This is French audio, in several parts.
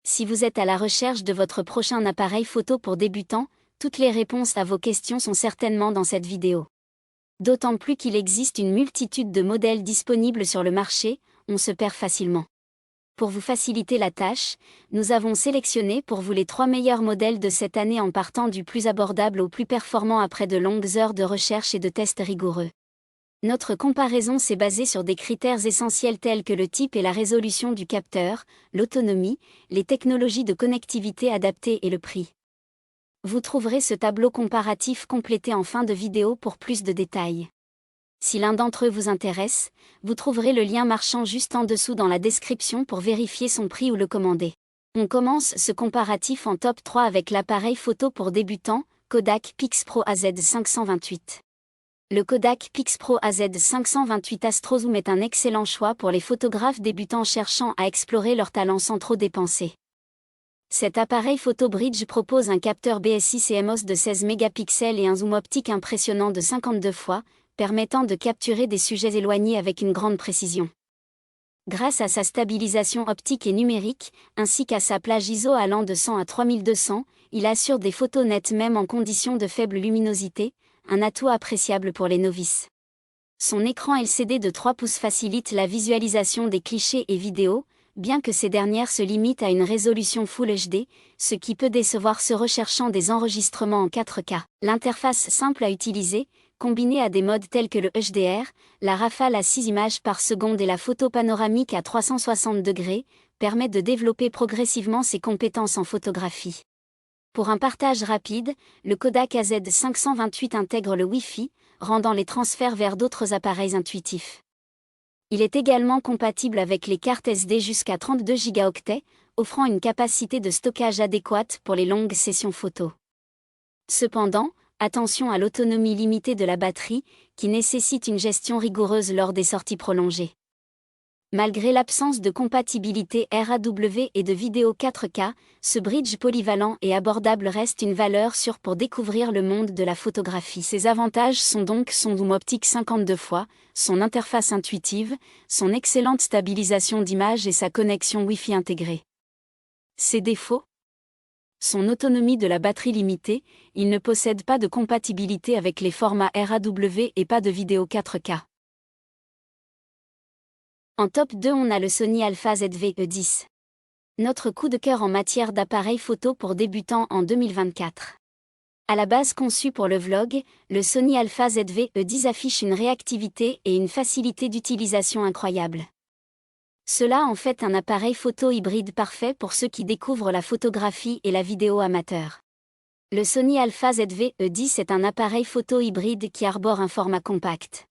Si vous êtes à la recherche de votre prochain appareil photo pour débutants, toutes les réponses à vos questions sont certainement dans cette vidéo. D'autant plus qu'il existe une multitude de modèles disponibles sur le marché, on se perd facilement. Pour vous faciliter la tâche, nous avons sélectionné pour vous les 3 meilleurs modèles de cette année en partant du plus abordable au plus performant après de longues heures de recherche et de tests rigoureux. Notre comparaison s'est basée sur des critères essentiels tels que le type et la résolution du capteur, l'autonomie, les technologies de connectivité adaptées et le prix. Vous trouverez ce tableau comparatif complété en fin de vidéo pour plus de détails. Si l'un d'entre eux vous intéresse, vous trouverez le lien marchand juste en dessous dans la description pour vérifier son prix ou le commander. On commence ce comparatif en top 3 avec l'appareil photo pour débutants, Kodak PixPro AZ528. Le Kodak PixPro AZ528 AstroZoom est un excellent choix pour les photographes débutants cherchant à explorer leurs talents sans trop dépenser. Cet appareil photo bridge propose un capteur BSI CMOS de 16 mégapixels et un zoom optique impressionnant de 52 fois, permettant de capturer des sujets éloignés avec une grande précision. Grâce à sa stabilisation optique et numérique, ainsi qu'à sa plage ISO allant de 100 à 3200, il assure des photos nettes même en conditions de faible luminosité, un atout appréciable pour les novices. Son écran LCD de 3 pouces facilite la visualisation des clichés et vidéos, bien que ces dernières se limitent à une résolution Full HD, ce qui peut décevoir ceux recherchant des enregistrements en 4K. L'interface simple à utiliser, combinée à des modes tels que le HDR, la rafale à 6 images par seconde et la photo panoramique à 360 degrés, permet de développer progressivement ses compétences en photographie. Pour un partage rapide, le Kodak AZ528 intègre le Wi-Fi, rendant les transferts vers d'autres appareils intuitifs. Il est également compatible avec les cartes SD jusqu'à 32 Go, offrant une capacité de stockage adéquate pour les longues sessions photo. Cependant, attention à l'autonomie limitée de la batterie, qui nécessite une gestion rigoureuse lors des sorties prolongées. Malgré l'absence de compatibilité RAW et de vidéo 4K, ce bridge polyvalent et abordable reste une valeur sûre pour découvrir le monde de la photographie. Ses avantages sont donc son zoom optique 52 fois, son interface intuitive, son excellente stabilisation d'image et sa connexion Wi-Fi intégrée. Ses défauts ? Son autonomie de la batterie limitée, il ne possède pas de compatibilité avec les formats RAW et pas de vidéo 4K. En top 2 on a le Sony Alpha ZV-E10. Notre coup de cœur en matière d'appareil photo pour débutants en 2024. À la base conçu pour le vlog, le Sony Alpha ZV-E10 affiche une réactivité et une facilité d'utilisation incroyables. Cela en fait un appareil photo hybride parfait pour ceux qui découvrent la photographie et la vidéo amateur. Le Sony Alpha ZV-E10 est un appareil photo hybride qui arbore un format compact.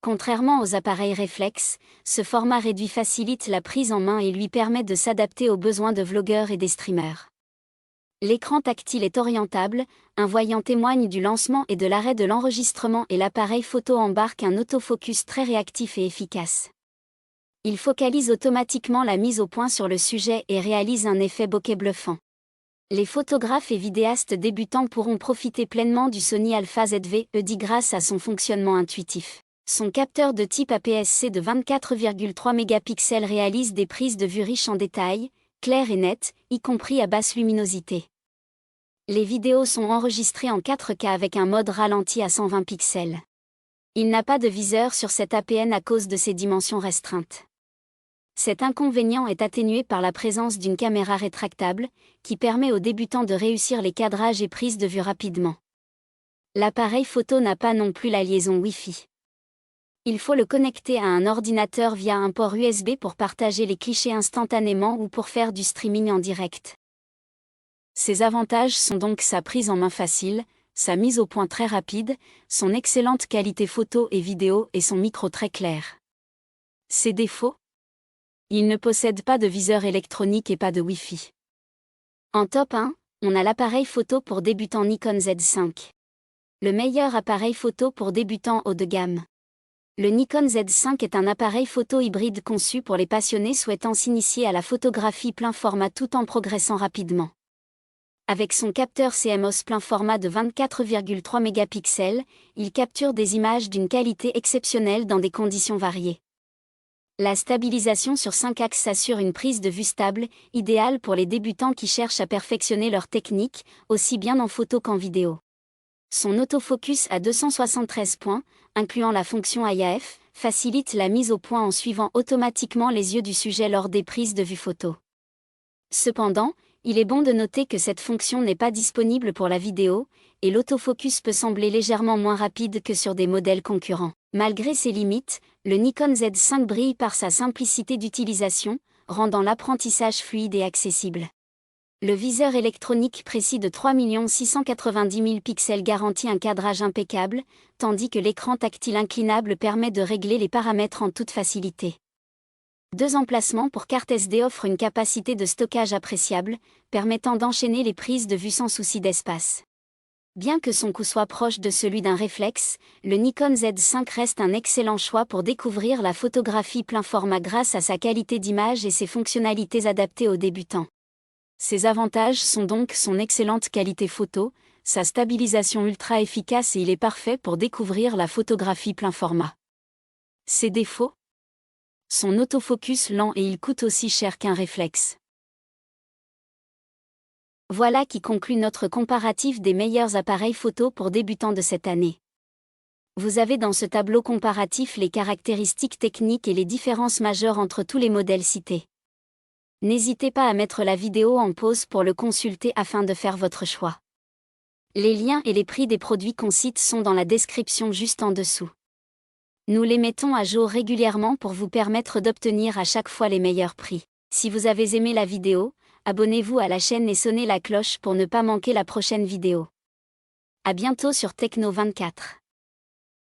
Contrairement aux appareils réflexes, ce format réduit facilite la prise en main et lui permet de s'adapter aux besoins de vlogueurs et des streamers. L'écran tactile est orientable, un voyant témoigne du lancement et de l'arrêt de l'enregistrement et l'appareil photo embarque un autofocus très réactif et efficace. Il focalise automatiquement la mise au point sur le sujet et réalise un effet bokeh bluffant. Les photographes et vidéastes débutants pourront profiter pleinement du Sony Alpha ZV-E10 grâce à son fonctionnement intuitif. Son capteur de type APS-C de 24,3 mégapixels réalise des prises de vue riches en détails, claires et nettes, y compris à basse luminosité. Les vidéos sont enregistrées en 4K avec un mode ralenti à 120 pixels. Il n'a pas de viseur sur cet APN à cause de ses dimensions restreintes. Cet inconvénient est atténué par la présence d'une caméra rétractable, qui permet aux débutants de réussir les cadrages et prises de vue rapidement. L'appareil photo n'a pas non plus la liaison Wi-Fi. Il faut le connecter à un ordinateur via un port USB pour partager les clichés instantanément ou pour faire du streaming en direct. Ses avantages sont donc sa prise en main facile, sa mise au point très rapide, son excellente qualité photo et vidéo et son micro très clair. Ses défauts ? Il ne possède pas de viseur électronique et pas de Wi-Fi. En top 1, on a l'appareil photo pour débutants Nikon Z5. Le meilleur appareil photo pour débutants haut de gamme. Le Nikon Z5 est un appareil photo hybride conçu pour les passionnés souhaitant s'initier à la photographie plein format tout en progressant rapidement. Avec son capteur CMOS plein format de 24,3 mégapixels, il capture des images d'une qualité exceptionnelle dans des conditions variées. La stabilisation sur 5 axes assure une prise de vue stable, idéale pour les débutants qui cherchent à perfectionner leur technique, aussi bien en photo qu'en vidéo. Son autofocus à 273 points, incluant la fonction IAF, facilite la mise au point en suivant automatiquement les yeux du sujet lors des prises de vue photo. Cependant, il est bon de noter que cette fonction n'est pas disponible pour la vidéo, et l'autofocus peut sembler légèrement moins rapide que sur des modèles concurrents. Malgré ses limites, le Nikon Z5 brille par sa simplicité d'utilisation, rendant l'apprentissage fluide et accessible. Le viseur électronique précis de 3 690 000 pixels garantit un cadrage impeccable, tandis que l'écran tactile inclinable permet de régler les paramètres en toute facilité. 2 emplacements pour carte SD offrent une capacité de stockage appréciable, permettant d'enchaîner les prises de vue sans souci d'espace. Bien que son coût soit proche de celui d'un réflexe, le Nikon Z5 reste un excellent choix pour découvrir la photographie plein format grâce à sa qualité d'image et ses fonctionnalités adaptées aux débutants. Ses avantages sont donc son excellente qualité photo, sa stabilisation ultra efficace et il est parfait pour découvrir la photographie plein format. Ses défauts ? Son autofocus lent et il coûte aussi cher qu'un réflexe. Voilà qui conclut notre comparatif des meilleurs appareils photo pour débutants de cette année. Vous avez dans ce tableau comparatif les caractéristiques techniques et les différences majeures entre tous les modèles cités. N'hésitez pas à mettre la vidéo en pause pour le consulter afin de faire votre choix. Les liens et les prix des produits qu'on cite sont dans la description juste en dessous. Nous les mettons à jour régulièrement pour vous permettre d'obtenir à chaque fois les meilleurs prix. Si vous avez aimé la vidéo, abonnez-vous à la chaîne et sonnez la cloche pour ne pas manquer la prochaine vidéo. À bientôt sur Techno 24.